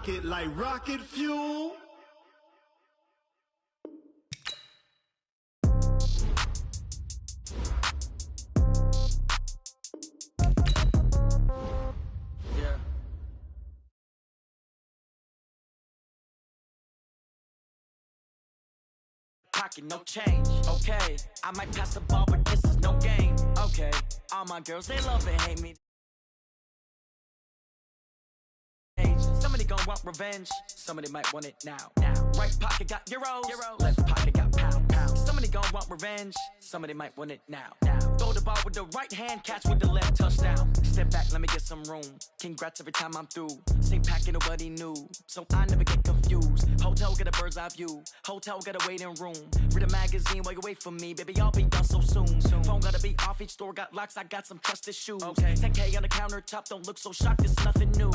it like rocket fuel. Pocket, no change, okay. I might pass the ball, but this is no game, okay. All my girls, they love and hate me. Somebody gon' want revenge, somebody might want it now. Right pocket got euros, left pocket got pounds. Somebody gon' want revenge, somebody might want it now. Throw the ball with the right hand, catch with the left, touchdown. Step back, let me get some room. Congrats every time I'm through. Same packet, nobody new, so I never get confused. Hotel get a bird's eye view, hotel get a waiting room. Read a magazine while you wait for me, baby, I'll be done so soon. Phone gotta be off, each store got locks, I got some trusted shoes. 10K on the countertop, don't look so shocked, it's nothing new.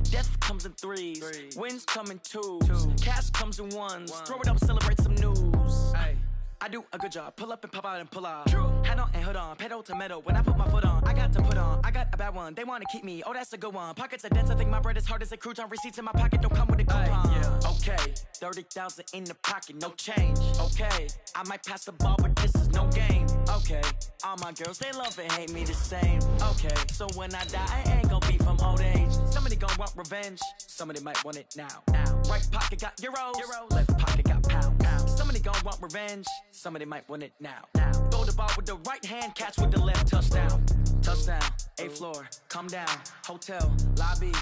Death comes in threes, wins come in twos, cash comes in ones. Throw it up, celebrate some news. I do a good job, pull up and pop out and pull out. Hat on and hood on, pedal to metal. When I put my foot on, I got to put on. I got a bad one, they wanna keep me. Oh, that's a good one. Pockets are dense, I think my bread is hard as a crouton. Receipts in my pocket don't come with a coupon. Okay, 30,000 in the pocket, no change. Okay, I might pass the ball, but this is no game. Okay, all my girls, they love and hate me the same. Okay, so when I die, I ain't gon' be from old age. Somebody gon' want revenge, somebody might want it now. Right pocket got euros, left pocket got pounds. Somebody gon' want revenge, somebody might want it now. Throw the ball with the right hand, catch with the left, touchdown. Touchdown, 8th floor, come down, hotel, lobby.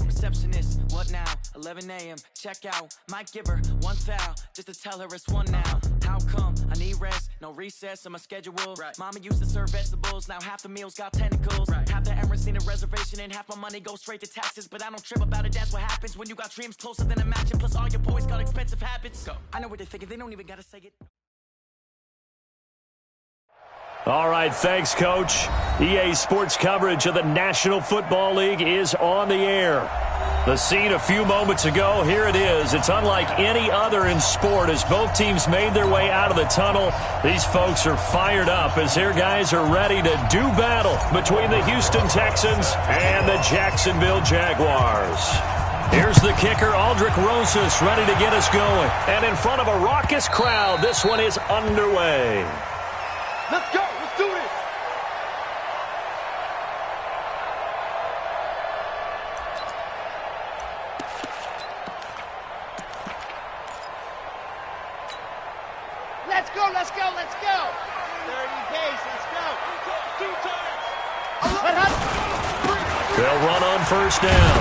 Receptionist, what now? 11 a.m., check out. Might give her one foul, just to tell her it's one now. How come? I need rest, no recess in my schedule. Mama used to serve vegetables, now half the meals got tentacles. Half the Emirates need a reservation and half my money goes straight to taxes. But I don't trip about it, that's what happens when you got dreams closer than a match. And plus all your boys got expensive habits. Go. I know what they're thinking, they don't even gotta say it. All right, thanks, Coach. EA Sports coverage of the National Football League is on the air. The scene a few moments ago, here it is. It's unlike any other in sport as both teams made their way out of the tunnel. These folks are fired up as their guys are ready to do battle between the Houston Texans and the Jacksonville Jaguars. Here's the kicker, Aldrich Rosas, ready to get us going. And in front of a raucous crowd, this one is underway. Let's go. Let's do this. Let's go. Let's go. Let's go. 30 pace. Let's go. They'll run on first down.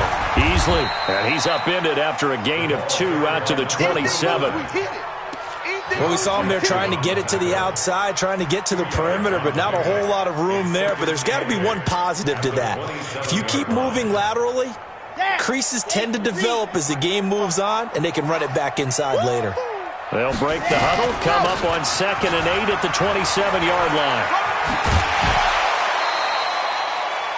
Easily. And he's upended after a gain of 2 out to the 27. Well, we saw him there trying to get it to the outside, trying to get to the perimeter, but not a whole lot of room there. But there's got to be one positive to that. If you keep moving laterally, creases tend to develop as the game moves on, and they can run it back inside later. They'll break the huddle, come up on 2nd and 8 at the 27-yard line.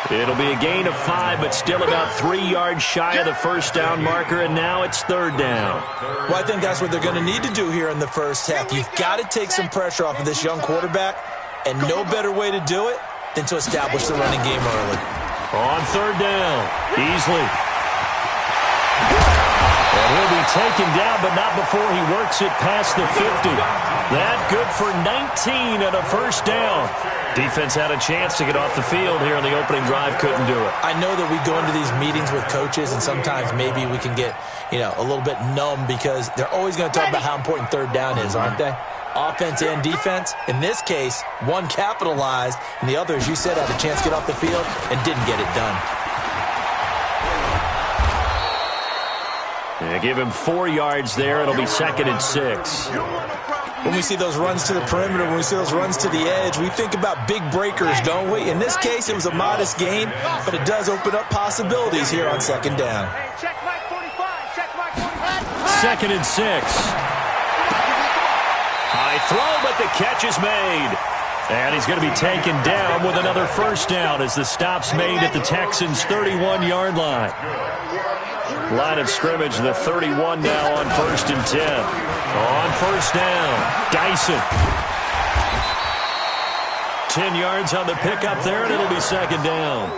It'll be a gain of 5, but still about 3 yards shy of the first down marker, and now it's 3rd down. Well, I think that's what they're going to need to do here in the first half. You've got to take some pressure off of this young quarterback, and no better way to do it than to establish the running game early. On 3rd down, Easley. And he'll be taken down, but not before he works it past the 50. That good for 19 and a first down. Defense had a chance to get off the field here in the opening drive, couldn't do it. I know that we go into these meetings with coaches, and sometimes maybe we can get, a little bit numb because they're always going to talk about how important 3rd down is, aren't they? Offense and defense. In this case, one capitalized, and the other, as you said, had a chance to get off the field and didn't get it done. Yeah, give him 4 yards there. It'll be 2nd and 6. When we see those runs to the perimeter, when we see those runs to the edge, we think about big breakers, don't we? In this case, it was a modest gain, but it does open up possibilities here on 2nd down. Check Mike 45. Check Mike 45. 2nd and 6. High throw, but the catch is made. And he's going to be taken down with another first down as the stop's made at the Texans' 31-yard line. Line of scrimmage, the 31 now on 1st and 10. On first down, Dyson. 10 yards on the pickup there, and it'll be second down.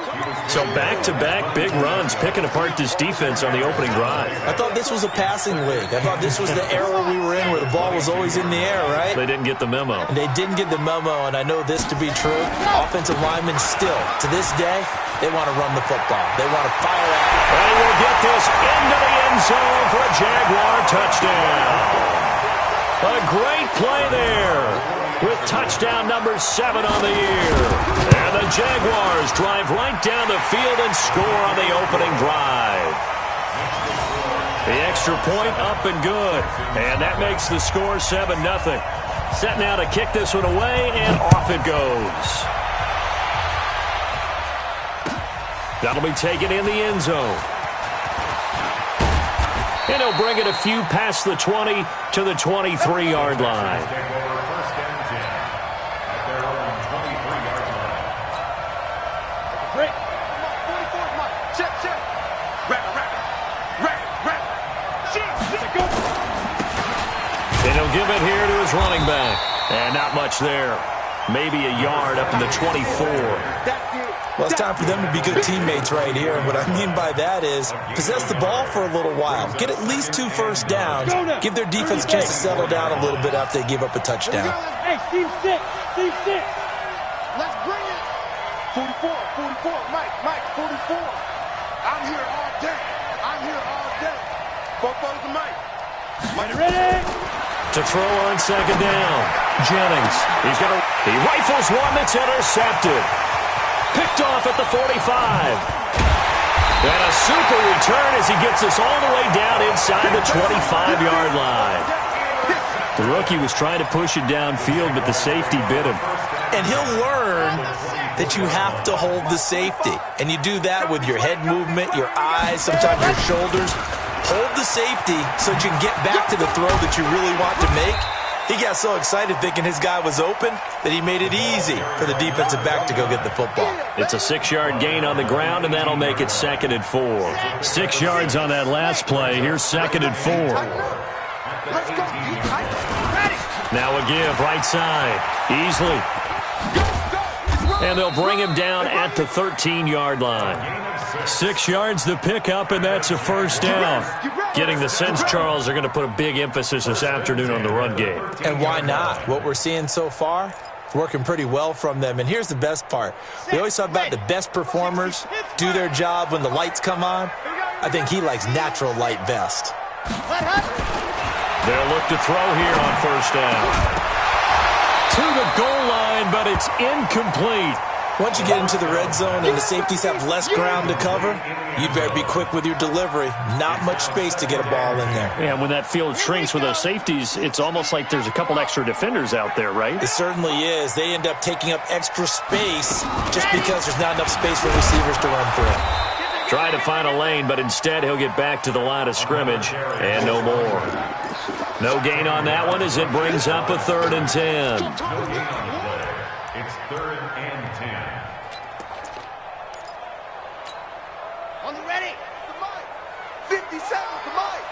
So back-to-back big runs, picking apart this defense on the opening drive. I thought this was a passing league. I thought this was the era we were in where the ball was always in the air, right? They didn't get the memo. And they didn't get the memo, and I know this to be true. Offensive linemen still, to this day, they want to run the football. They want to fire out. And he will get this into the end zone for a Jaguar touchdown. A great play there with touchdown number 7 on the year. And the Jaguars drive right down the field and score on the opening drive. The extra point up and good. And that makes the score 7-0. Set now to kick this one away, and off it goes. That'll be taken in the end zone. And he'll bring it a few past the 20 to the 23-yard line. And he'll give it here to his running back. And not much there. Maybe a yard up in the 24. Well, it's time for them to be good teammates right here. And what I mean by that is possess the ball for a little while. Get at least 2 first downs. Give their defense a chance to settle down a little bit after they give up a touchdown. Hey, team 6. Let's bring it. 44, Mike, 44. I'm here all day. Both of them, Mike. Mike, ready? To throw on second down. Jennings. He rifles one that's intercepted. Picked off at the 45. And a super return as he gets us all the way down inside the 25-yard line. The rookie was trying to push it downfield, but the safety bit him. And he'll learn that you have to hold the safety. And you do that with your head movement, your eyes, sometimes your shoulders. Hold the safety so that you can get back to the throw that you really want to make. He got so excited thinking his guy was open that he made it easy for the defensive back to go get the football. It's a 6-yard gain on the ground, and that'll make it 2nd and 4. 6 yards on that last play. Here's 2nd and 4. Now a give, right side. Easily. And they'll bring him down at the 13-yard line. 6 yards to pick up, and that's a first down. Getting the sense, Charles, they're going to put a big emphasis this afternoon on the run game. And why not? What we're seeing so far, working pretty well from them. And here's the best part. We always talk about the best performers do their job when the lights come on. I think he likes natural light best. They'll look to throw here on first down. To the goal line, but it's incomplete. Once you get into the red zone and the safeties have less ground to cover, you better be quick with your delivery. Not much space to get a ball in there. Yeah, when that field shrinks with those safeties, it's almost like there's a couple extra defenders out there, right? It certainly is. They end up taking up extra space just because there's not enough space for receivers to run through. Trying to find a lane, but instead he'll get back to the line of scrimmage and no more. No gain on that one as it brings up a 3rd and 10. It's 3rd and 10. On the ready. The Mike. 57 to Mike.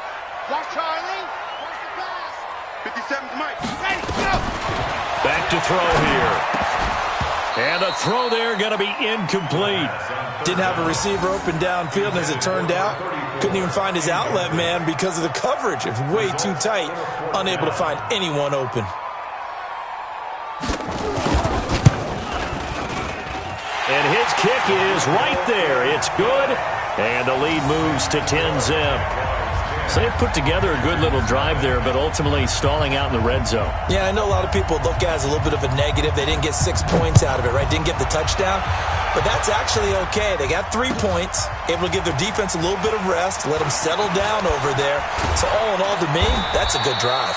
Watch Charlie. Watch the pass. 57 to Mike. Ready, go. Back to throw here. And the throw there going to be incomplete. Didn't have a receiver open downfield, and as it turned out, couldn't even find his outlet man because of the coverage. It's way too tight, unable to find anyone open. And his kick is right there. It's good, and the lead moves to 10-zip. So they put together a good little drive there, but ultimately stalling out in the red zone. Yeah, I know a lot of people look at it as a little bit of a negative. They didn't get 6 points out of it, right? Didn't get the touchdown. But that's actually okay. They got 3 points, able to give their defense a little bit of rest, let them settle down over there. So all in all, to me, that's a good drive.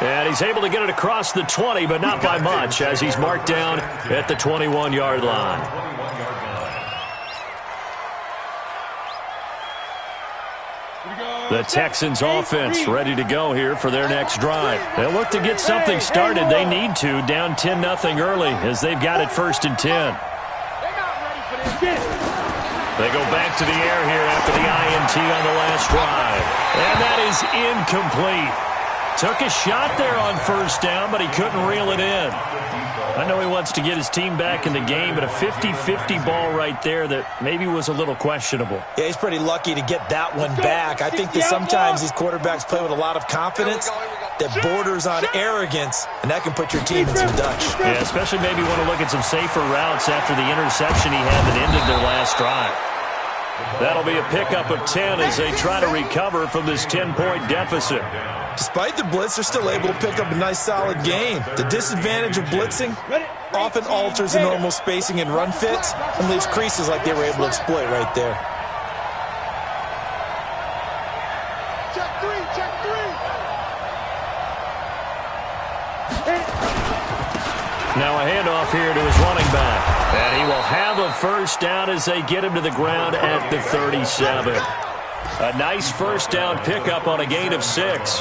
And he's able to get it across the 20, but not by much, as he's marked down at the 21-yard line. The Texans offense ready to go here for their next drive. They'll look to get something started. They need to, down 10-0 early, as they've got it 1st and 10. They go back to the air here after the INT on the last drive. And that is incomplete. Took a shot there on first down, but he couldn't reel it in. I know he wants to get his team back in the game, but a 50-50 ball right there that maybe was a little questionable. Yeah, he's pretty lucky to get that one back. I think that sometimes these quarterbacks play with a lot of confidence that borders on arrogance, and that can put your team in some Dutch. Yeah, especially maybe want to look at some safer routes after the interception he had that ended their last drive. That'll be a pickup of 10 as they try to recover from this 10-point deficit. Despite the blitz, they're still able to pick up a nice, solid gain. The disadvantage of blitzing often alters the normal spacing and run fits and leaves creases like they were able to exploit right there. Check three, check three. Now a handoff here to his running back. And he will have a first down as they get him to the ground at the 37. A nice first down pickup on a gain of 6.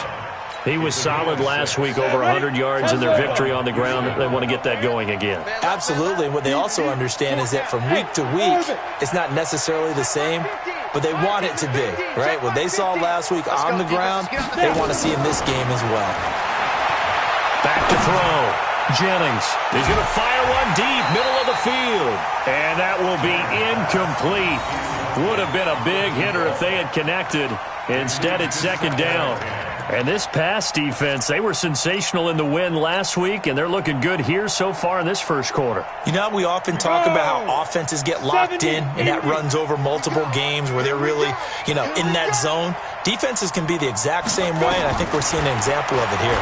He was solid last week, over 100 yards in their victory on the ground. They want to get that going again. Absolutely. And what they also understand is that from week to week, it's not necessarily the same, but they want it to be, right? What they saw last week on the ground, they want to see in this game as well. Back to throw. Jennings. He's going to fire one deep, middle of the field. And that will be incomplete. Would have been a big hitter if they had connected. Instead, it's second down. And this pass defense, they were sensational in the win last week, and they're looking good here so far in this first quarter. You know, we often talk about how offenses get locked in, and that runs over multiple games where they're really, in that zone. Defenses can be the exact same way, and I think we're seeing an example of it here.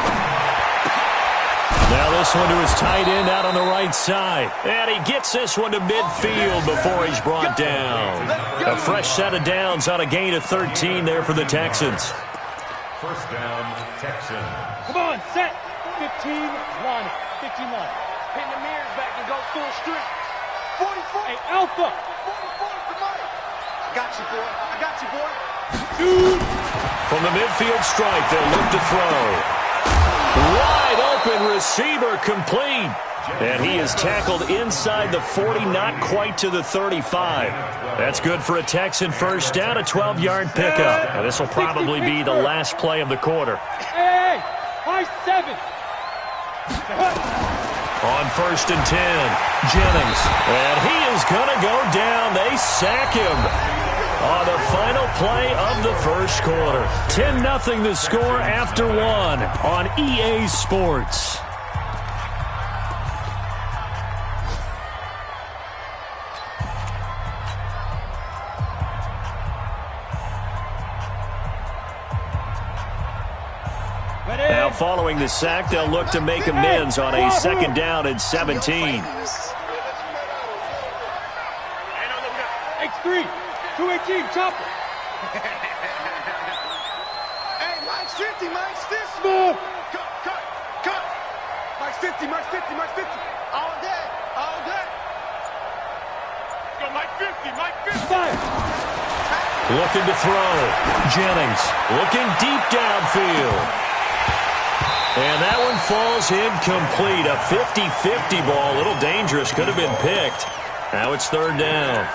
Now this one to his tight end out on the right side. And he gets this one to midfield before he's brought down. A fresh set of downs on a gain of 13 there for the Texans. First down, Texans. Come on, set. 15 line. 15 line. Pin the mirrors back and go full strength. 44. Hey, Alpha. 44 to Mike. I got you, boy. I got you, boy. Dude. From the midfield stripe, they'll look to throw. Wide open receiver complete. And he is tackled inside the 40, not quite to the 35. That's good for a Texan first down, a 12-yard pickup. And this will probably be the last play of the quarter. Hey, high 7. On first and 10, Jennings. And he is going to go down. They sack him on the final play of the first quarter. 10-0 the score after 1 on EA Sports. Now following the sack, they'll look to make amends on a second down and 17. X3, 218, chopper. Hey, Mike's 50, Mike's 50. Move. Cut. Mike's 50, Mike's 50, Mike's 50. All day, all day. Let's go, Mike 50, Mike 50. Fire. Looking to throw. Jennings looking deep downfield. And that one falls incomplete. A 50-50 ball. A little dangerous. Could have been picked. Now it's third down.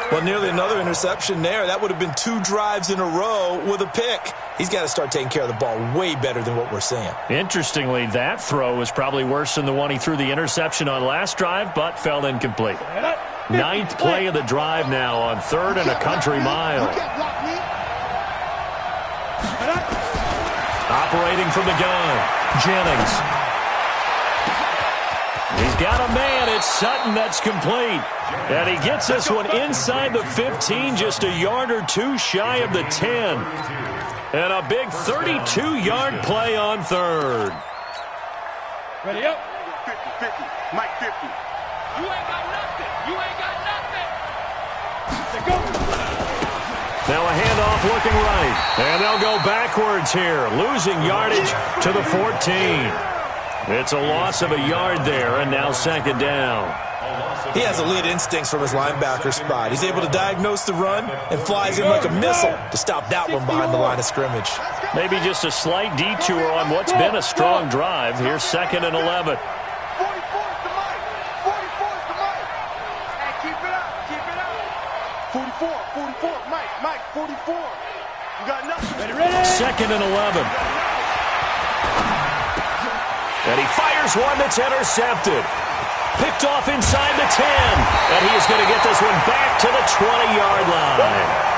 Well, nearly another interception there. That would have been 2 drives in a row with a pick. He's got to start taking care of the ball way better than what we're seeing. Interestingly, that throw was probably worse than the one he threw the interception on last drive, but fell incomplete. 9th play of the drive now on third and a country mile. Operating from the gun, Jennings. He's got a man. It's Sutton that's complete. And he gets this one inside the 15, just a yard or 2 shy of the 10. And a big 32-yard play on third. Ready up. 50, Mike 50. You ain't got nothing. You ain't got nothing. Let's go. Now a handoff looking right. And they'll go backwards here, losing yardage to the 14. It's a loss of a yard there, and now second down. He has elite instincts from his linebacker spot. He's able to diagnose the run and flies in like a missile to stop that one behind the line of scrimmage. Maybe just a slight detour on what's been a strong drive. Here's second and 11. 44 to Mike. 44 to Mike. Hey, keep it up. Keep it up. 44, Mike, 44. You got nothing. Ready. Second and 11. And he fires one that's intercepted. Picked off inside the 10. And he is going to get this one back to the 20-yard line.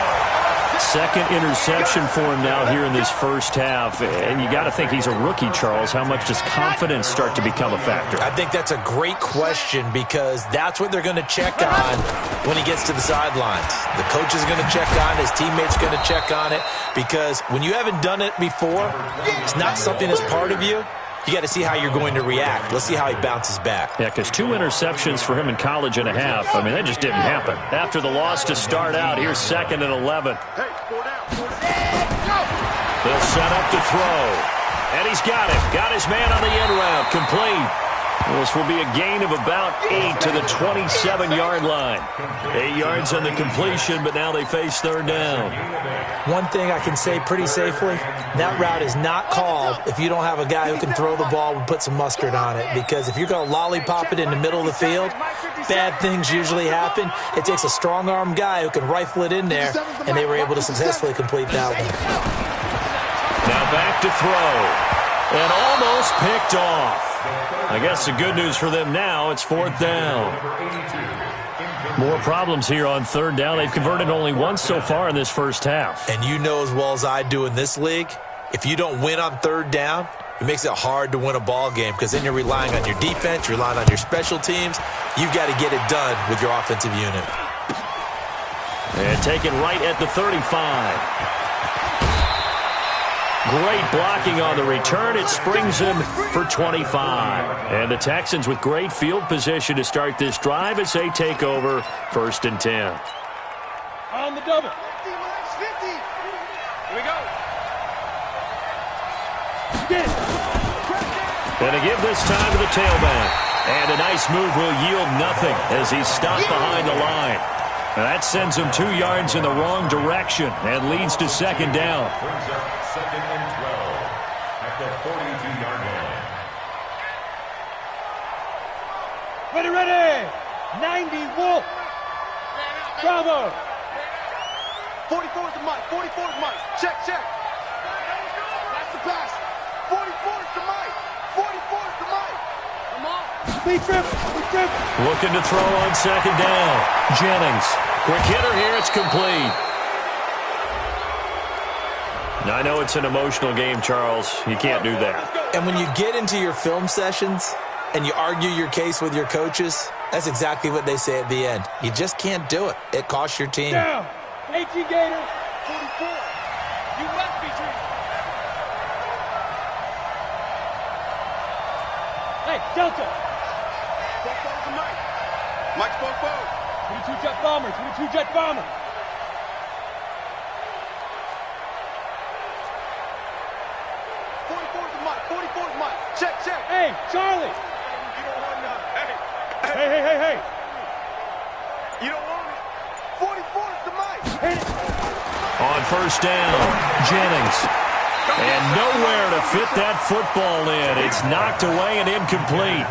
Second interception for him now here in this first half. And you got to think he's a rookie, Charles. How much does confidence start to become a factor? I think that's a great question because that's what they're going to check on when he gets to the sidelines. The coach is going to check on it. His teammates are going to check on it because when you haven't done it before, it's not something that's part of you. You got to see how you're going to react. Let's see how he bounces back. Yeah, because 2 interceptions for him in college and a half. I mean, that just didn't happen. After the loss to start out, here's 2nd and 11. They'll set up to throw. And he's got it. Got his man on the end route. Complete. This will be a gain of about 8 to the 27-yard line. 8 yards on the completion, but now they face 3rd down. One thing I can say pretty safely, that route is not called if you don't have a guy who can throw the ball and put some mustard on it. Because if you're going to lollipop it in the middle of the field, bad things usually happen. It takes a strong-arm guy who can rifle it in there, and they were able to successfully complete that one. Now back to throw. And almost picked off. I guess the good news for them now, it's 4th down. More problems here on 3rd down. They've converted only once so far in this first half. And you know as well as I do in this league, if you don't win on 3rd down, it makes it hard to win a ball game because then you're relying on your defense, you're relying on your special teams. You've got to get it done with your offensive unit. And taken right at the 35. Great blocking on the return. It springs him for 25. And the Texans with great field position to start this drive as they take over 1st and 10. On the double. 50. Here we go. And to give this time to the tailback. And a nice move will yield nothing as he's stopped behind the line. And that sends him 2 yards in the wrong direction and leads to 2nd down. Brings up 2nd and 12 at the 42-yard line. Ready. 90 Wolf. Bravo. 44 is the Mike. 44 is Mike. Check. That's the pass. 44 is the Mike. 44 is the Mike. Come on. Big trip. Looking to throw on 2nd down. Jennings. Quick hitter here. It's complete. Now, I know it's an emotional game, Charles. You can't do that. And when you get into your film sessions and you argue your case with your coaches, that's exactly what they say at the end. You just can't do it. It costs your team. Down. 18 Gator. 44. You must be dreaming. Hey, Delta. Mike's 44. 22 jet bomber. 22 jet bomber. Check. Hey, Charlie. You don't want none. Hey. You don't want it. 44 is the Mike. Hit it. On 1st down, Jennings. And nowhere to fit that football in. It's knocked away and incomplete.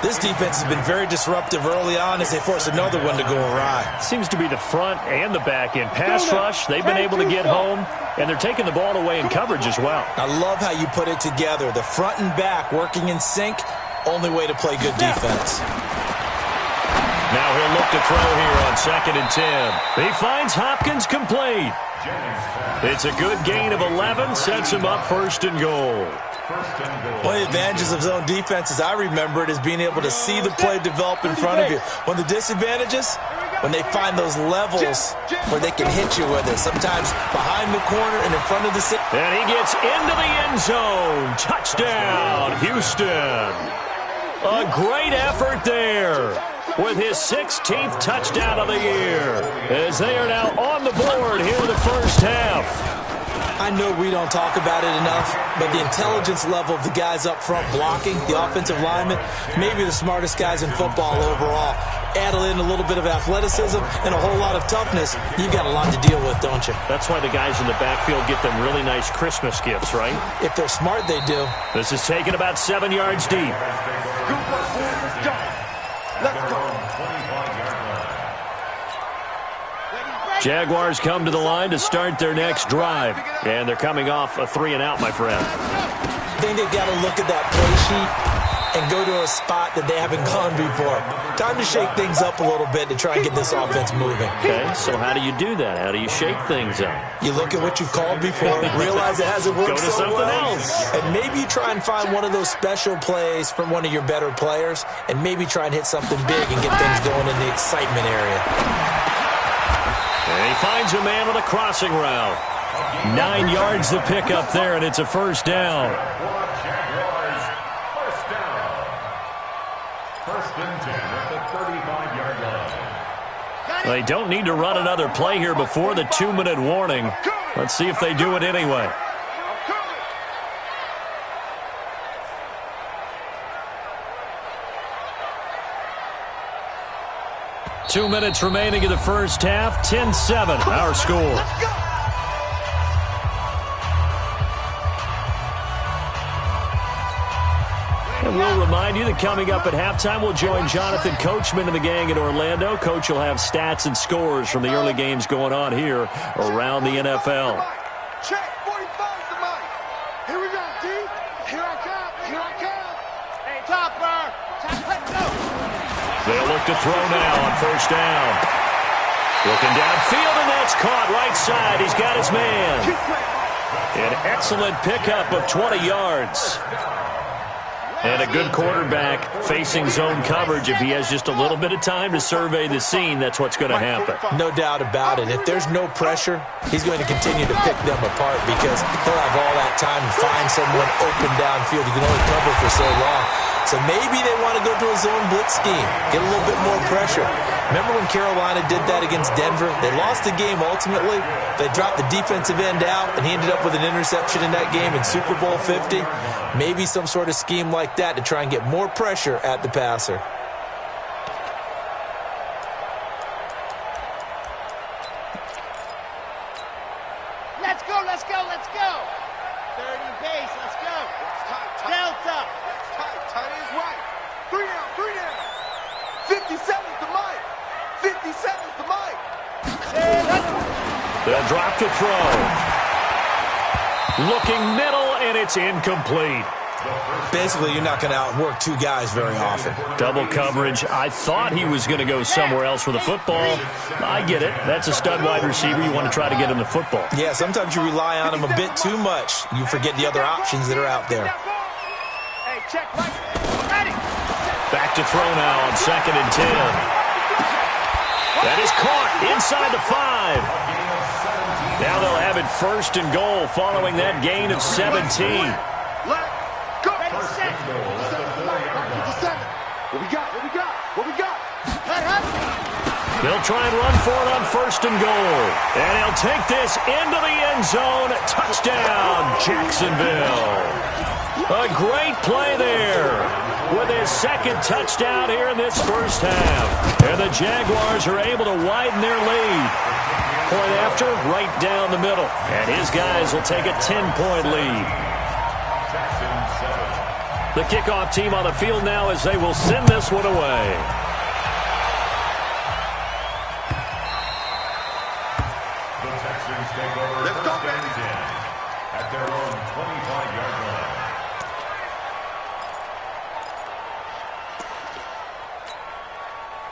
This defense has been very disruptive early on as they force another one to go awry. Seems to be the front and the back end. Pass rush, they've been able to get home, and they're taking the ball away in coverage as well. I love how you put it together. The front and back working in sync, only way to play good defense. Now he'll look to throw here on 2nd and 10. He finds Hopkins complete. It's a good gain of 11, sets him up 1st and goal. One of the advantages of zone defense, as I remember it, is being able to see the play develop in front of you. One of the disadvantages, when they find those levels where they can hit you with it, sometimes behind the corner and in front of the... And he gets into the end zone. Touchdown, Houston. A great effort there with his 16th touchdown of the year as they are now on the board here in the first half. I know we don't talk about it enough, but the intelligence level of the guys up front blocking, the offensive linemen, maybe the smartest guys in football overall. Add in a little bit of athleticism and a whole lot of toughness, you've got a lot to deal with, don't you? That's why the guys in the backfield get them really nice Christmas gifts, right? If they're smart, they do. This is taken about 7 yards deep. Jaguars come to the line to start their next drive. And they're coming off a 3-and-out, my friend. think they've got to look at that play sheet and go to a spot that they haven't gone before. Time to shake things up a little bit to try and get this offense moving. Okay, so how do you do that? How do you shake things up? You look at what you've called before, realize it hasn't worked Go to so something well, else. and maybe you try and find one of those special plays from one of your better players, and maybe try and hit something big and get things going in the excitement area. And he finds a man on a crossing route. 9 yards to pick up there, and it's a first down. Jaguars, first down. First and 10 at the 35-yard line. They don't need to run another play here before the 2-minute warning. Let's see if they do it anyway. 2 minutes remaining in the first half. 10-7, our score. And we'll remind you that coming up at halftime, we'll join Jonathan Coachman and the gang in Orlando. Coach will have stats and scores from the early games going on here around the NFL. Check, 45's the mic. Here we go, D. Here I come. Here I come. Hey, Topper. Let's go. They'll look to throw now on first down. Looking downfield, and that's caught right side. He's got his man. An excellent pickup of 20 yards. And a good quarterback facing zone coverage. If he has just a little bit of time to survey the scene, that's what's going to happen. No doubt about it. If there's no pressure, he's going to continue to pick them apart because he'll have all that time to find someone open downfield. You can only cover for so long. So maybe they want to go to a zone blitz scheme, get a little bit more pressure. Remember when Carolina did that against Denver? They lost the game ultimately. They dropped the defensive end out, and he ended up with an interception in that game in Super Bowl 50. Maybe some sort of scheme like that to try and get more pressure at the passer. Let's go, let's go, let's go. 30 pace, let's go. Delta. Tight is right. 3 down. 57's the mic. 57's the mic. They'll drop to throw. Looking middle, and it's incomplete. Basically, you're not going to outwork two guys very often. Double coverage. I thought he was going to go somewhere else for the football. I get it. That's a stud wide receiver. You want to try to get him the football. Yeah, sometimes you rely on him a bit too much. You forget the other options that are out there. Hey, check right. Ready. Back to throw now on 2nd and 10. That is caught inside the 5. Now they'll have it 1st and goal following that gain of 17. Let go. Ready, set. What we got? They'll try and run for it on 1st and goal. And he'll take this into the end zone. Touchdown, Jacksonville. A great play there with his 2nd touchdown here in this first half. And the Jaguars are able to widen their lead. Point after, right down the middle. And his guys will take a 10-point lead. The kickoff team on the field now as they will send this one away. The Texans take over first and 10 at their own 25-yard line.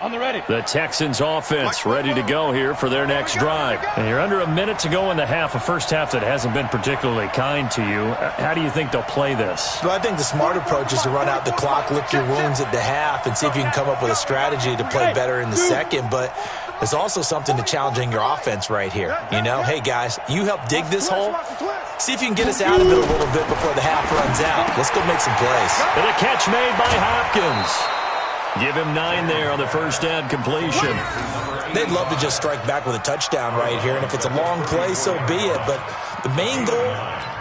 On the ready. The Texans offense ready to go here for their next drive. And you're under a minute to go in the half, a first half that hasn't been particularly kind to you. How do you think they'll play this? Well, I think the smart approach is to run out the clock, lick your wounds at the half, and see if you can come up with a strategy to play better in the second. But there's also something to challenging your offense right here. You know, hey, guys, you help dig this hole. See if you can get us out of it a little bit before the half runs out. Let's go make some plays. And a catch made by Hopkins. Give him 9 there on the first down completion. They'd love to just strike back with a touchdown right here, and if it's a long play, so be it. But the main goal,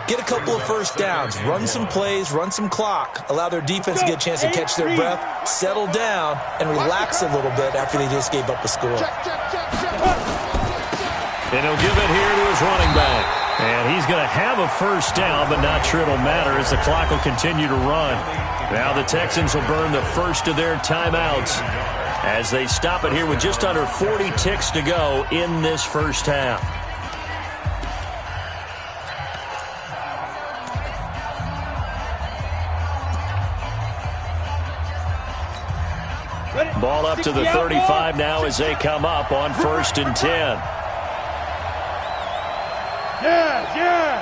get a couple of first downs, run some plays, run some clock, allow their defense to get a chance to catch their breath, settle down, and relax a little bit after they just gave up a score. And he'll give it here to his running back. And he's going to have a first down, but not sure it'll matter as the clock will continue to run. Now the Texans will burn the first of their timeouts as they stop it here with just under 40 ticks to go in this first half. Up to the 35 now as they come up on 1st and 10. Yes, yes.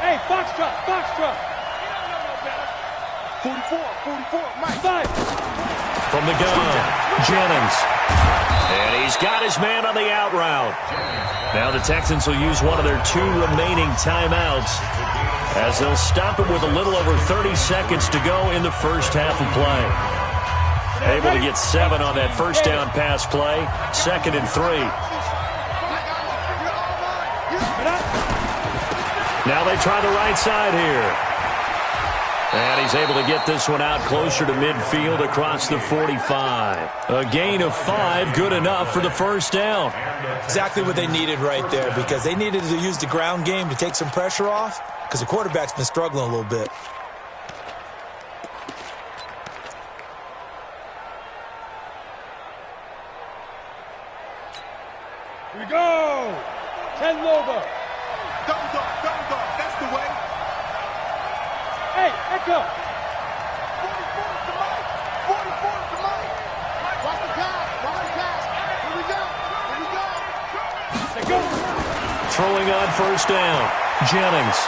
Hey, Foxtrot, Foxtrot. 44, Mike. 5. From the gun, Jennings. And he's got his man on the out route. Now the Texans will use one of their 2 remaining timeouts as they'll stop it with a little over 30 seconds to go in the first half of play. Able to get 7 on that first down pass play. 2nd and 3. Now they try the right side here. And he's able to get this one out closer to midfield across the 45. A gain of 5, good enough for the first down. Exactly what they needed right there, because they needed to use the ground game to take some pressure off, because the quarterback's been struggling a little bit. Here we go. 10 Loba. Double dog, that's the way. Hey, Echo! 44 is the mic! 44 is the mic! Watch the pass! Here we go! Throwing on first down, Jennings.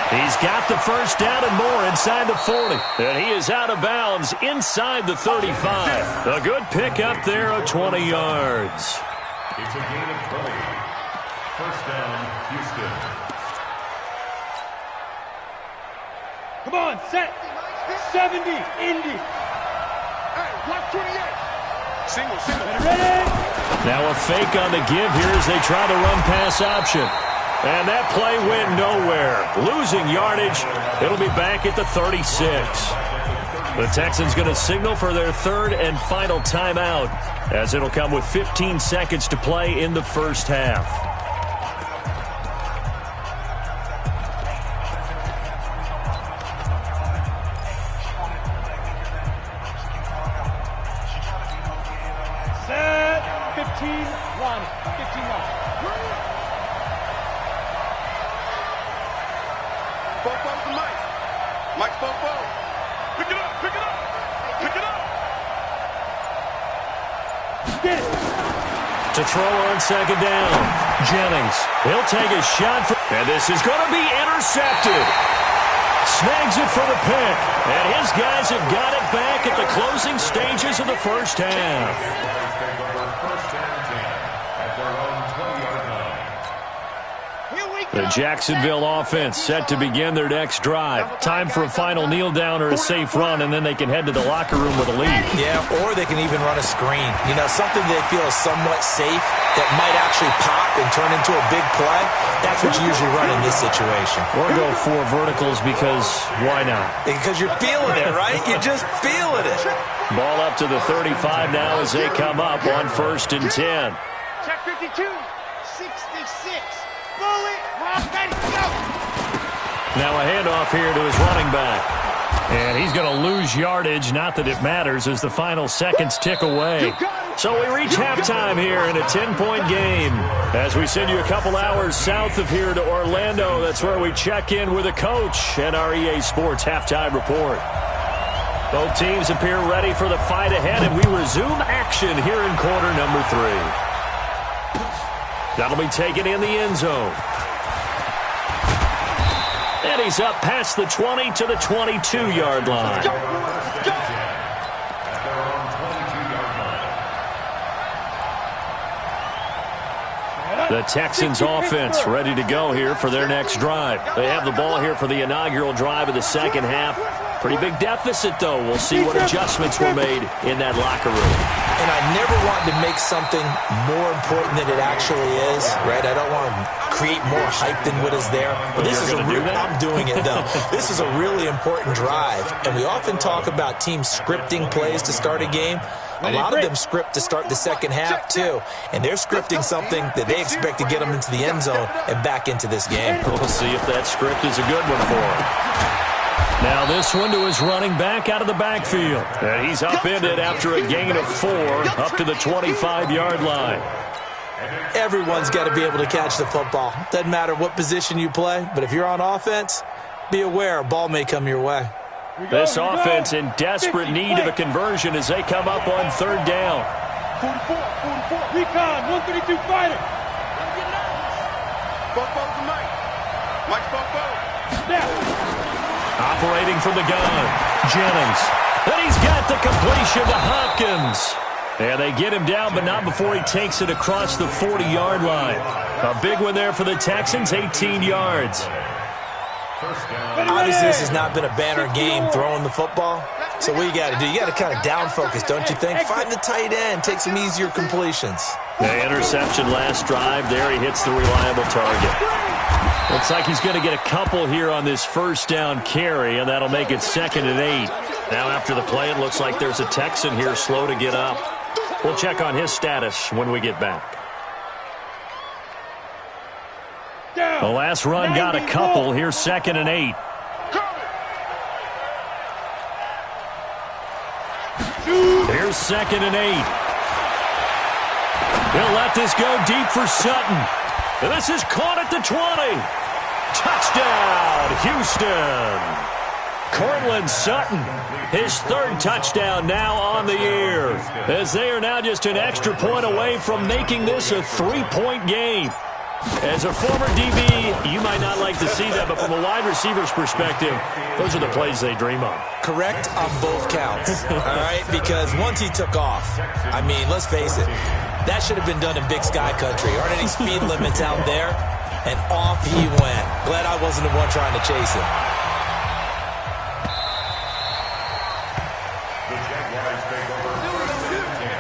He's got the first down and more inside the 40. And he is out of bounds inside the 35. A good pick up there of 20 yards. It's a gain of 20. First down, Houston. Come on, set! 70, Indy! Hey, block 28! Single. Ready? Now a fake on the give here as they try the run-pass option. And that play went nowhere. Losing yardage. It'll be back at the 36. The Texans going to signal for their 3rd and final timeout, as it'll come with 15 seconds to play in the first half. To throw on 2nd down, Jennings. He'll take a shot, and this is going to be intercepted. Snags it for the pick, and his guys have got it back at the closing stages of the first half. The Jacksonville offense set to begin their next drive. Time for a final kneel down or a safe run, and then they can head to the locker room with a lead. Yeah, or they can even run a screen. You know, something they feel is somewhat safe that might actually pop and turn into a big play. That's what you usually run in this situation. Or go 4 verticals because why not? Because you're feeling it, right? You're just feeling it. Ball up to the 35 now as they come up on 1st and 10. Check 52. 66. Bullet. Ready, go. Now a handoff here to his running back. And he's going to lose yardage. Not that it matters as the final seconds tick away. So we reach halftime here in a 10-point game. As we send you a couple hours south of here to Orlando, that's where we check in with a coach and our EA Sports halftime report. Both teams appear ready for the fight ahead, and we resume action here in quarter number 3. That'll be taken in the end zone. And he's up past the 20 to the 22-yard line. The Texans offense ready to go here for their next drive. They have the ball here for the inaugural drive of the second half. Pretty big deficit, though. We'll see what adjustments were made in that locker room. And I never want to make something more important than it actually is, right? I don't want to create more hype than what is there. But this is I'm doing it, though. This is a really important drive. And we often talk about teams scripting plays to start a game. A lot of them script to start the second half, too. And they're scripting something that they expect to get them into the end zone and back into this game. We'll see if that script is a good one for them. Now this one to his running back out of the backfield. And he's upended after a gain of 4 up to the 25-yard line. Everyone's got to be able to catch the football. Doesn't matter what position you play, but if you're on offense, be aware a ball may come your way. This offense in desperate need of a conversion as they come up on third down. 44. Recon, 132 fighter. Bofo's the Mike. Mike's Bofo. Operating from the gun, Jennings. And he's got the completion to Hopkins. And they get him down, but not before he takes it across the 40-yard line. A big one there for the Texans, 18 yards. Obviously, this has not been a banner game throwing the football. So what you got to do, you got to kind of down focus, don't you think? Find the tight end, take some easier completions. The interception last drive. There he hits the reliable target. Looks like he's going to get a couple here on this first down carry, and that'll make it 2nd and 8. Now after the play, it looks like there's a Texan here slow to get up. We'll check on his status when we get back. The last run got a couple. Here's 2nd and 8. Here's 2nd and 8. He'll let this go deep for Sutton. And this is caught at the 20. Touchdown, Houston. Cortland Sutton, his 3rd touchdown now on the year, as they are now just an extra point away from making this a 3-point game. As a former DB, you might not like to see that, but from a wide receiver's perspective, those are the plays they dream of. Correct on both counts, all right? Because once he took off, I mean, let's face it, that should have been done in Big Sky Country. Aren't any speed limits out there? And off he went. Glad I wasn't the one trying to chase him. The Jaguars take over 1st and 10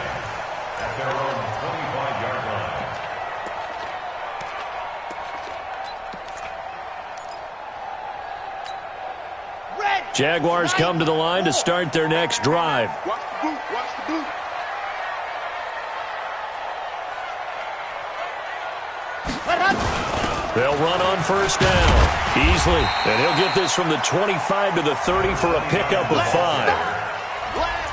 at their own 25-yard line. Jaguars come to the line to start their next drive. Watch the boot, watch the boot. They'll run on first down easily, and he'll get this from the 25 to the 30 for a pickup of 5.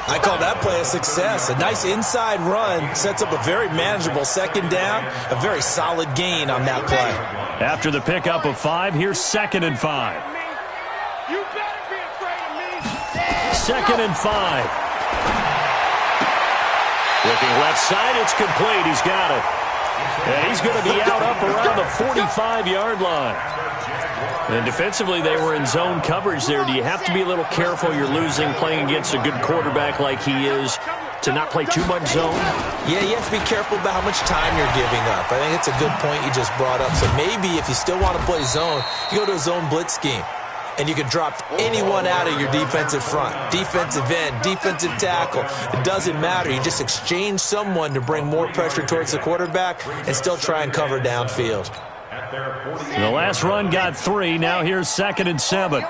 I call that play a success. A nice inside run sets up a very manageable 2nd down, a very solid gain on that play. After the pickup of 5, here's 2nd and 5. You better be afraid of me. 2nd and 5. Looking left side, it's complete. He's got it. And he's going to be out up around the 45-yard line. And defensively, they were in zone coverage there. Do you have to be a little careful? You're losing, playing against a good quarterback like he is, to not play too much zone? Yeah, you have to be careful about how much time you're giving up. I think it's a good point you just brought up. So maybe if you still want to play zone, you go to a zone blitz scheme. And you can drop anyone out of your defensive front, defensive end, defensive tackle. It doesn't matter. You just exchange someone to bring more pressure towards the quarterback and still try and cover downfield. The last run got 3. Now here's 2nd and 7.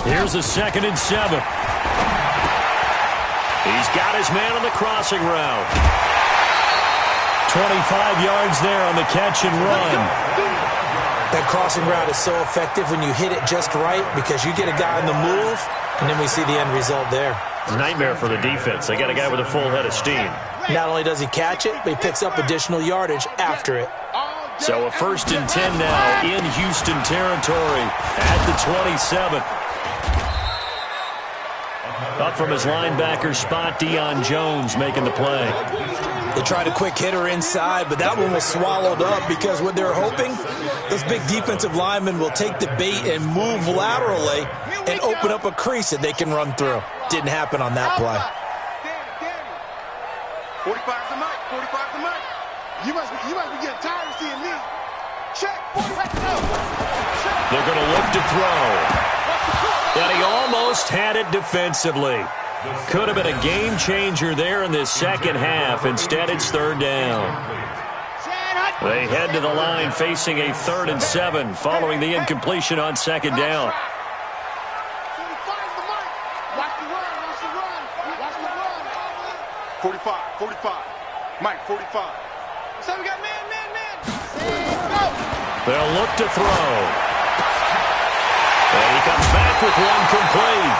Here's a 2nd and 7. He's got his man on the crossing route. 25 yards there on the catch and run. That crossing route is so effective when you hit it just right because you get a guy on the move, and then we see the end result there. Nightmare for the defense. They got a guy with a full head of steam. Not only does he catch it, but he picks up additional yardage after it. So a 1st and 10 now in Houston territory at the 27. Up from his linebacker spot, Deion Jones making the play. They tried a quick hitter inside, but that one was swallowed up because what they're hoping, those big defensive linemen will take the bait and move laterally and open up a crease that they can run through. Didn't happen on that play. 45's the mic, 45's the mic. You must be getting tired of seeing me. Check, 45, no. They're going to look to throw. And he almost had it defensively. Could have been a game changer there in this second half. Instead, it's 3rd down. They head to the line facing a 3rd and 7 following the incompletion on 2nd down. 45. Mike, 45. So we got man. They'll look to throw. And he comes back with one complete.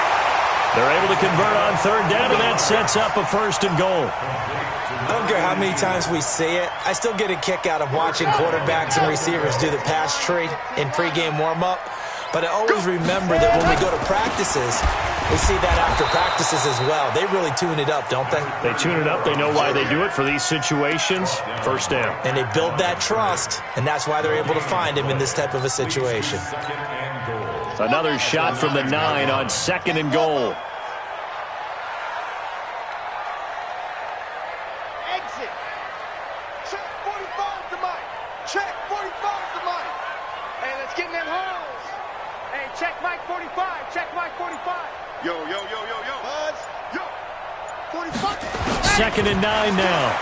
They're able to convert on third down, and that sets up a 1st and goal. I don't care how many times we say it, I still get a kick out of watching quarterbacks and receivers do the pass tree in pregame warm-up. But I always remember that when we go to practices, we see that after practices as well. They really tune it up, don't they? They tune it up. They know why they do it for these situations. 1st down. And they build that trust, and that's why they're able to find him in this type of a situation. Another shot from the 9 on 2nd and goal. Exit. Check 45 to Mike. Check 45 to Mike. Hey, let's get in them holes. Hey, check Mike 45. Check Mike 45. Yo, yo, yo, yo, yo. Buzz. Yo. 45. 2nd and 9 now.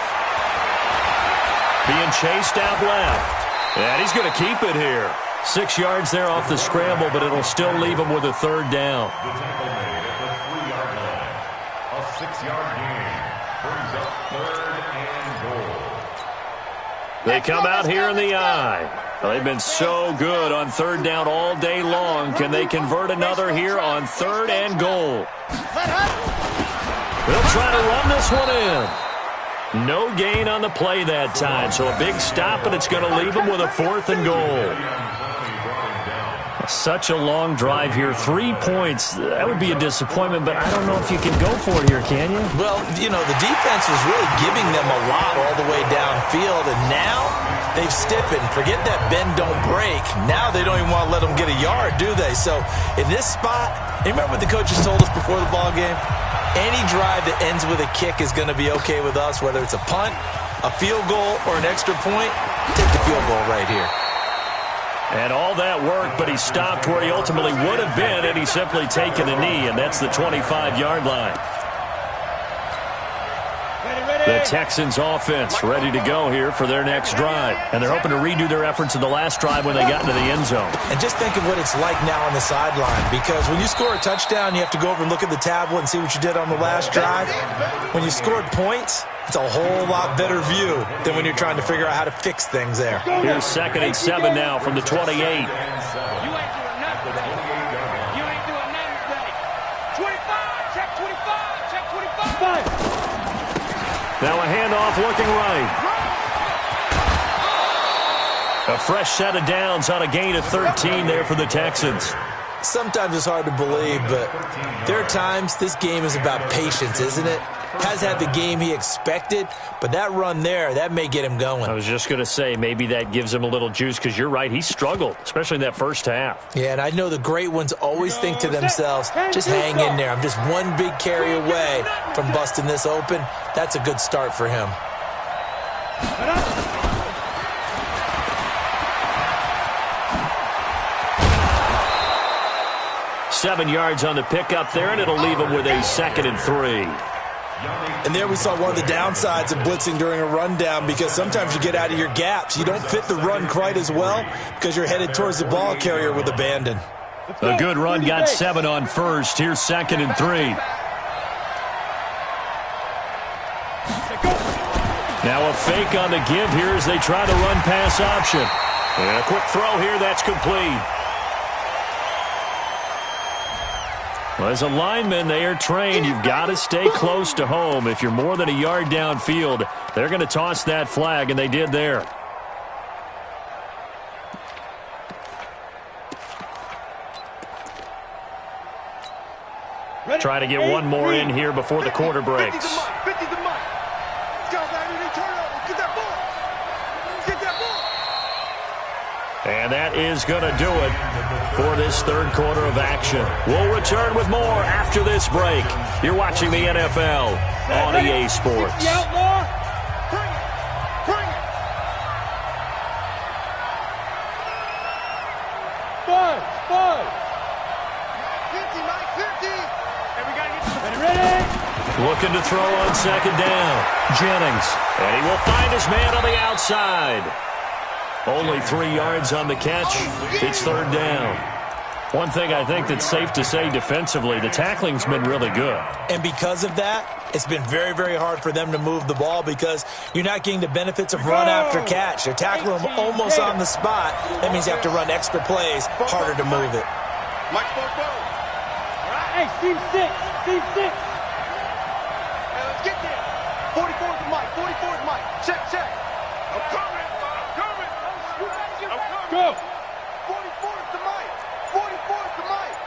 Being chased out left. And he's going to keep it here. 6 yards there off the scramble, but it'll still leave him with a 3rd down. The tackle made at the 3-yard line. A 6-yard gain brings up 3rd and goal. They come out here in the eye. They've been so good on 3rd down all day long. Can they convert another here on 3rd and goal? They'll try to run this one in. No gain on the play that time, so a big stop, and it's going to leave them with a 4th and goal. Such a long drive here. 3 points. That would be a disappointment, but I don't know if you can go for it here, can you? Well, you know, the defense was really giving them a lot all the way downfield, and now they've stiffened. Forget that bend, don't break. Now they don't even want to let them get a yard, do they? So in this spot, you remember what the coaches told us before the ball game? Any drive that ends with a kick is going to be okay with us, whether it's a punt, a field goal, or an extra point. Take the field goal right here. And all that work, but he stopped where he ultimately would have been, and he's simply taken a knee, and that's the 25-yard line. The Texans offense ready to go here for their next drive. And they're hoping to redo their efforts in the last drive when they got into the end zone. And just think of what it's like now on the sideline, because when you score a touchdown, you have to go over and look at the tablet and see what you did on the last drive. When you scored points, it's a whole lot better view than when you're trying to figure out how to fix things there. Here's 2nd and 7 now from the 28. You ain't doing nothing today. You ain't doing nothing today. 25, check 25, check 25. Now a handoff looking right. A fresh set of downs on a gain of 13 there for the Texans. Sometimes it's hard to believe, but there are times this game is about patience, isn't it? Has had the game he expected, but that run there, that may get him going. I was just going to say, maybe that gives him a little juice, because you're right, he struggled, especially in that first half. Yeah, and I know the great ones always think to themselves, just hang in there. I'm just one big carry away from busting this open. That's a good start for him. 7 yards on the pickup there, and it'll leave him with a 2nd and 3. And there we saw one of the downsides of blitzing during a rundown, because sometimes you get out of your gaps. You don't fit the run quite as well because you're headed towards the ball carrier with abandon. A good run got 7 on first. Here's 2nd and 3. Now a fake on the give here as they try the run pass option. And a quick throw here, that's complete. Well, as a lineman, they are trained. You've got to stay close to home. If you're more than a yard downfield, they're going to toss that flag, and they did there. Try to get one more in here before the quarter breaks. 50 to Mike. Go, baby. Turn over. Get that ball. Get that ball. And that is going to do it for this third quarter of action. We'll return with more after this break. You're watching the NFL on EA Sports. Bring it. Bring it. Five. 50, Mike. 50. And we got to get ready. Looking to throw on second down. Jennings. And he will find his man on the outside. Only 3 yards on the catch. It's third down. One thing I think that's safe to say defensively, the tackling's been really good. And because of that, it's been very, very hard for them to move the ball because you're not getting the benefits of run after catch. They're tackling them almost on the spot. That means you have to run extra plays, harder to move it. Mike, 4. All right, hey, Steve, 6. 16-6. Hey, let's get there. 44 is Mike. 44 is Mike. Check, check. I'm coming. I'm coming. I'm coming. Go. 44 is the Mike. 44 is the Mike.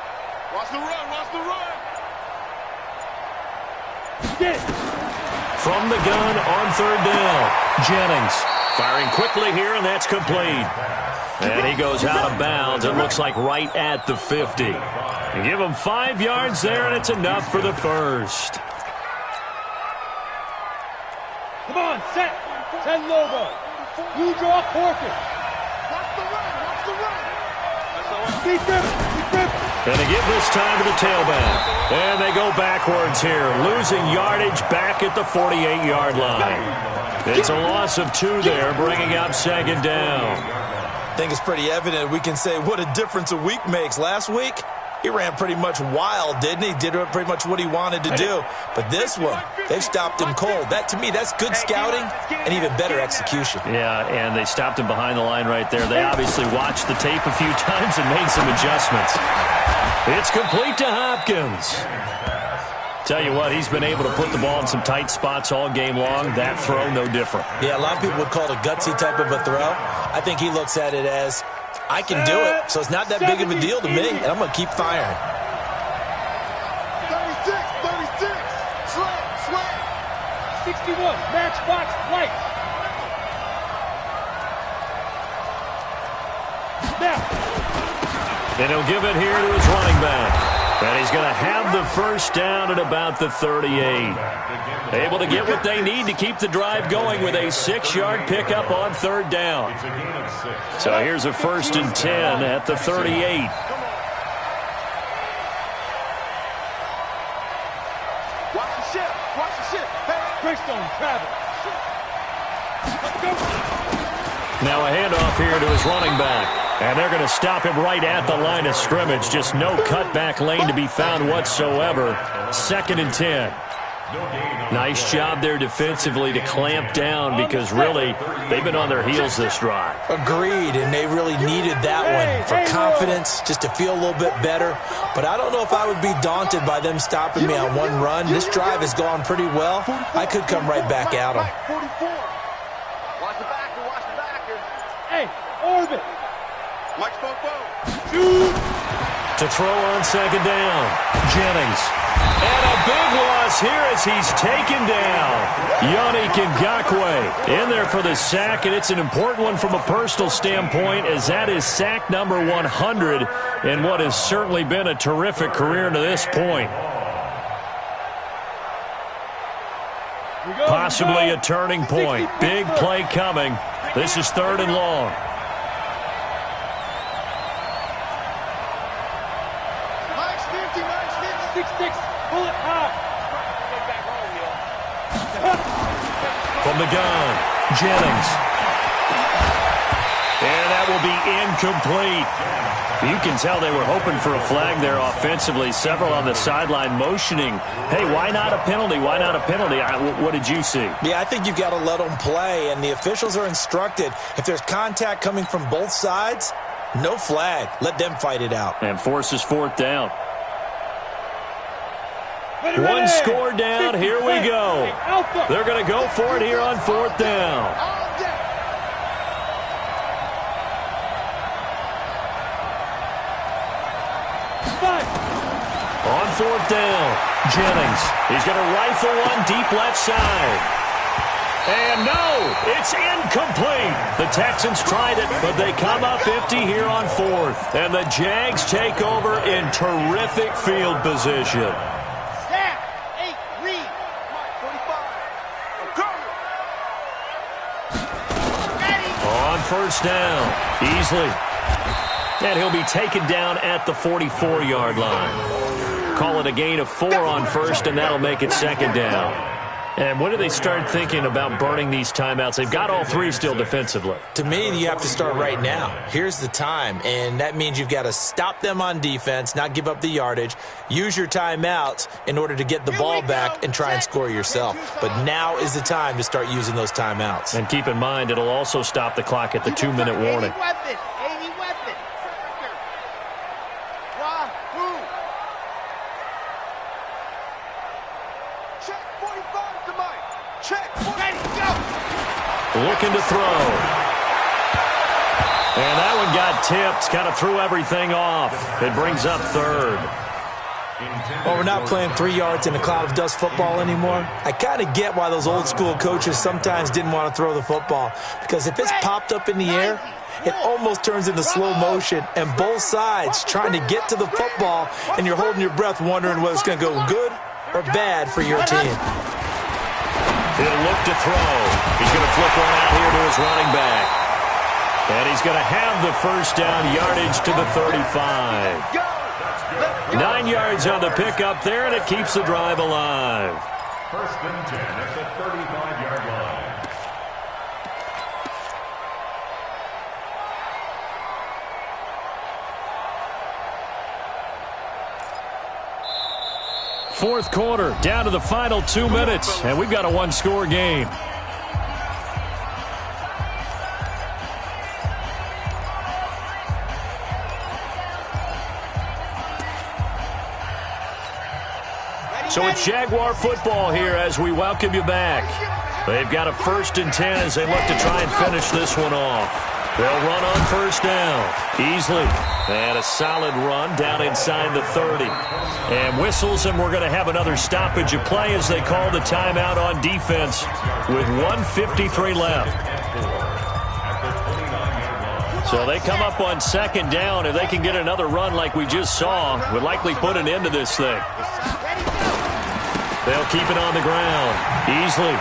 Watch the run. Watch the run. Get it. From the gun on third down, Jennings firing quickly here, and that's complete. And he goes out of bounds. It looks like right at the 50. And give him 5 yards there, and it's enough for the first. Come on, set. 10 logo. You draw Corker. Watch the run. Watch the run. Keep dribbling. Keep dribbling. And they give this time to the tailback. And they go backwards here, losing yardage back at the 48-yard line. It's a loss of 2 there, bringing up second down. I think it's pretty evident we can say what a difference a week makes. Last week, he ran pretty much wild, didn't he? Did pretty much what he wanted to do. But this one, they've stopped him cold. That, to me, that's good scouting and even better execution. Yeah, and they stopped him behind the line right there. They obviously watched the tape a few times and made some adjustments. It's complete to Hopkins. Tell you what, he's been able to put the ball in some tight spots all game long. That throw, no different. Yeah, a lot of people would call it a gutsy type of a throw. I think he looks at it as, I can do it, so it's not that big of a deal to me, and I'm going to keep firing. 36, 36. Slam, slam. 61. Matchbox light. Now. And he'll give it here to his running back. And he's going to have the first down at about the 38. Able to get what they need to keep the drive going with a 6-yard pickup on third down. So here's a 1st and 10 at the 38. Watch the ship. Watch the ship. Hey. Greystone, travel. Let's go. Now a handoff here to his running back. And they're going to stop him right at the line of scrimmage. Just no cutback lane to be found whatsoever. 2nd and 10. Nice job there defensively to clamp down because really they've been on their heels this drive. Agreed, and they really needed that one for confidence, just to feel a little bit better. But I don't know if I would be daunted by them stopping me on one run. This drive has gone pretty well. I could come right back at them. 44. Watch the backer. Watch the backer. Hey, orbit. Mike Fofo. To throw on second down, Jennings. And a big loss here as he's taken down. Yannick Ngakoue in there for the sack, and it's an important one from a personal standpoint as that is sack number 100 in what has certainly been a terrific career to this point. Possibly a turning point. Big play coming. This is 3rd and long. Mike's 50. Mike's 50. 6-6. Pull it high. From the gun, Jennings. And that will be incomplete. You can tell they were hoping for a flag there offensively. Several on the sideline motioning, hey, why not a penalty? Why not a penalty? What did you see? Yeah, I think you've got to let them play, and the officials are instructed. If there's contact coming from both sides, no flag. Let them fight it out. And forces 4th down. One score down. Here we go. They're going to go for it here on 4th down. On 4th down, Jennings. He's going to rifle one deep left side. And no, it's incomplete. The Texans tried it, but they come up empty here on 4th. And the Jags take over in terrific field position. Snap. 8, read. 45. I'm coming. On 1st down, Easley. And he'll be taken down at the 44-yard line. Call it a gain of 4 on 1st, and that'll make it 2nd down. And when do they start thinking about burning these timeouts? They've got all 3 still defensively. To me, you have to start right now. Here's the time, and that means you've got to stop them on defense, not give up the yardage, use your timeouts in order to get the ball back and try and score yourself. But now is the time to start using those timeouts. And keep in mind, it'll also stop the clock at the 2-minute warning. 80 weapon. 80 weapon. looking to throw. And that one got tipped, kind of threw everything off. It brings up third. Well, we're not playing 3 yards in a cloud of dust football anymore. I kind of get why those old school coaches sometimes didn't want to throw the football. Because if it's popped up in the air, it almost turns into slow motion, and both sides trying to get to the football, and you're holding your breath wondering whether it's going to go good or bad for your team. He'll look to throw. He's going to flip one out here to his running back. And he's going to have the first down yardage to the 35. 9 yards on the pickup there, and it keeps the drive alive. First and 10 at the 35-yard line. Fourth quarter, down to the final 2 minutes, and we've got a one-score game. So it's Jaguar football here as we welcome you back. They've got a first and 10 as they look to try and finish this one off. They'll run on first down easily. And a solid run down inside the 30. And whistles, and we're going to have another stoppage of play as they call the timeout on defense with 1:53 left. So they come up on second down. If they can get another run like we just saw, would likely put an end to this thing. They'll keep it on the ground easily.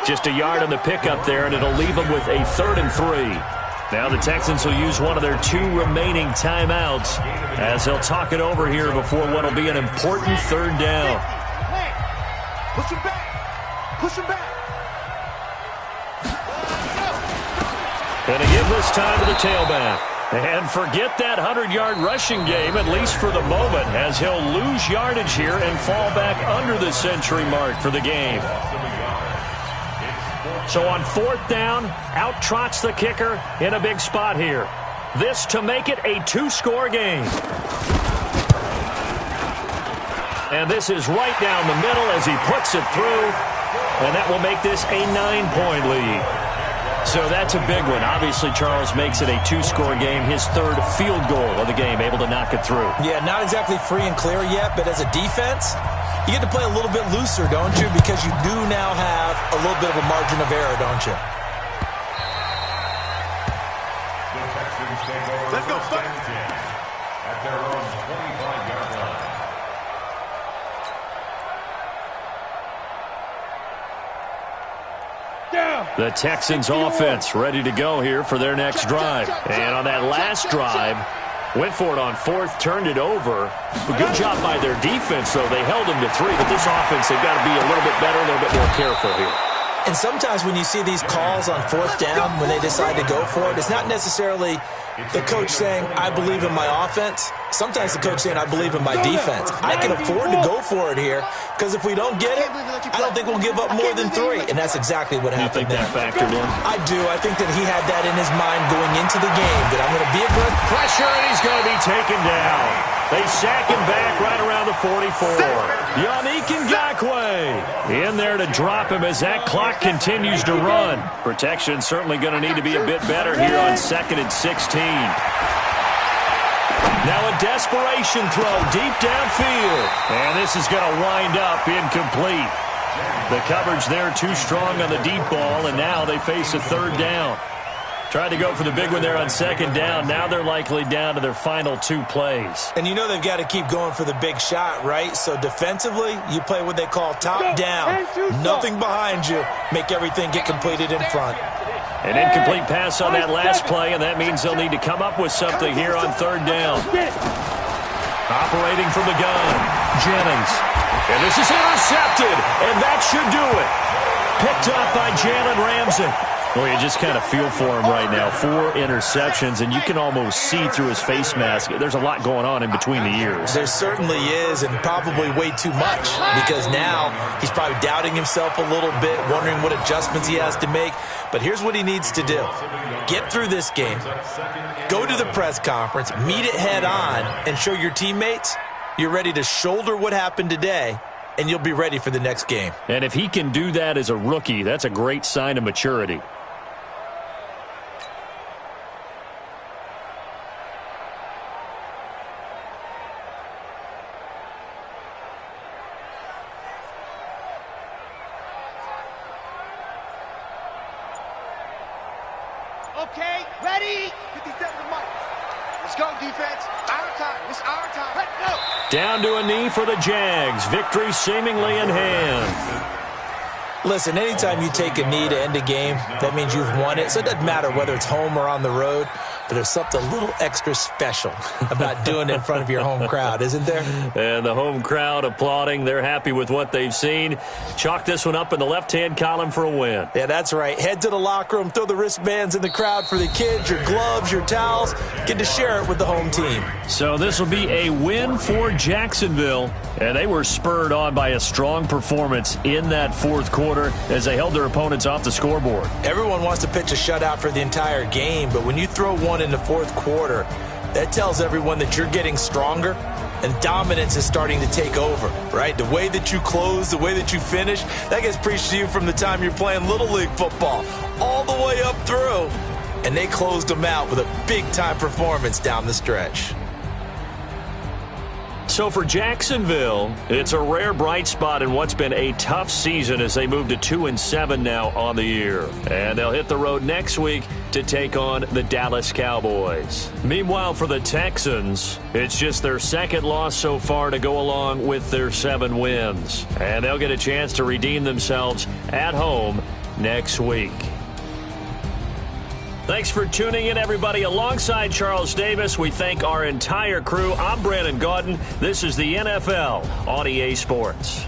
Just a yard on the pickup there, and it'll leave them with a 3rd and 3. Now the Texans will use one of their 2 remaining timeouts as they'll talk it over here before what will be an important 3rd down. Push him back. Push him back. And again this time to the tailback. And forget that 100-yard rushing game, at least for the moment, as he'll lose yardage here and fall back under the century mark for the game. So on 4th down, out trots the kicker in a big spot here. This to make it a 2-score game. And this is right down the middle as he puts it through. And that will make this a 9-point lead. So that's a big one. Obviously, Charles makes it a 2-score game. His 3rd field goal of the game, able to knock it through. Yeah, not exactly free and clear yet, but as a defense, you get to play a little bit looser, don't you? Because you do now have a little bit of a margin of error, don't you? Let's go, at their own 25-yard line. The Texans offense ready to go here for their next drive. And on that last drive, went for it on 4th, turned it over. A good job by their defense, though. They held them to 3, but this offense, they've got to be a little bit better, a little bit more careful here. And sometimes when you see these calls on 4th down, when they decide to go for it, it's not necessarily the coach saying, I believe in my offense. Sometimes the coach saying, I believe in my defense. I can afford to go for it here, because if we don't get it, I don't think we'll give up more than 3. And that's exactly what happened there. You think that factored in? I do. I think that he had that in his mind going into the game, that I'm going to be aggressive. Pressure, and he's going to be taken down. They sack him back right around the 44. Yannick Ngakoue in there to drop him as that clock continues to run. Protection certainly going to need to be a bit better here on 2nd and 16. Now a desperation throw deep downfield. And this is going to wind up incomplete. The coverage there too strong on the deep ball, and now they face a 3rd down. Tried to go for the big one there on 2nd down. Now they're likely down to their final 2 plays. And you know they've got to keep going for the big shot, right? So defensively, you play what they call top down. Nothing behind you. Make everything get completed in front. An incomplete pass on that last play, and that means they'll need to come up with something here on 3rd down. Operating from the gun, Jennings. And this is intercepted, and that should do it. Picked up by Jalen Ramsey. Well, you just kind of feel for him right now. 4 interceptions, and you can almost see through his face mask. There's a lot going on in between the ears. There certainly is, and probably way too much, because now he's probably doubting himself a little bit, wondering what adjustments he has to make. But here's what he needs to do. Get through this game, go to the press conference, meet it head on, and show your teammates you're ready to shoulder what happened today and you'll be ready for the next game. And if he can do that as a rookie, that's a great sign of maturity. Okay, ready? 57 to Mike. Let's go, defense. Our time. It's our time. Let's go. Down to a knee for the Jags. Victory seemingly in hand. Listen, anytime you take a knee to end a game, that means you've won it. So it doesn't matter whether it's home or on the road, but there's something a little extra special about doing it in front of your home crowd, isn't there? And the home crowd applauding. They're happy with what they've seen. Chalk this one up in the left-hand column for a win. Yeah, that's right. Head to the locker room, throw the wristbands in the crowd for the kids, your gloves, your towels. Get to share it with the home team. So this will be a win for Jacksonville. And they were spurred on by a strong performance in that fourth quarter as they held their opponents off the scoreboard. Everyone wants to pitch a shutout for the entire game, but when you throw one in the fourth quarter, that tells everyone that you're getting stronger and dominance is starting to take over, right? The way that you close, the way that you finish, that gets preached to you from the time you're playing Little League football all the way up through. And they closed them out with a big-time performance down the stretch. So for Jacksonville, it's a rare bright spot in what's been a tough season as they move to 2-7 now on the year. And they'll hit the road next week to take on the Dallas Cowboys. Meanwhile, for the Texans, it's just their second loss so far to go along with their 7 wins. And they'll get a chance to redeem themselves at home next week. Thanks for tuning in, everybody. Alongside Charles Davis, we thank our entire crew. I'm Brandon Gaudin. This is the NFL on EA Sports.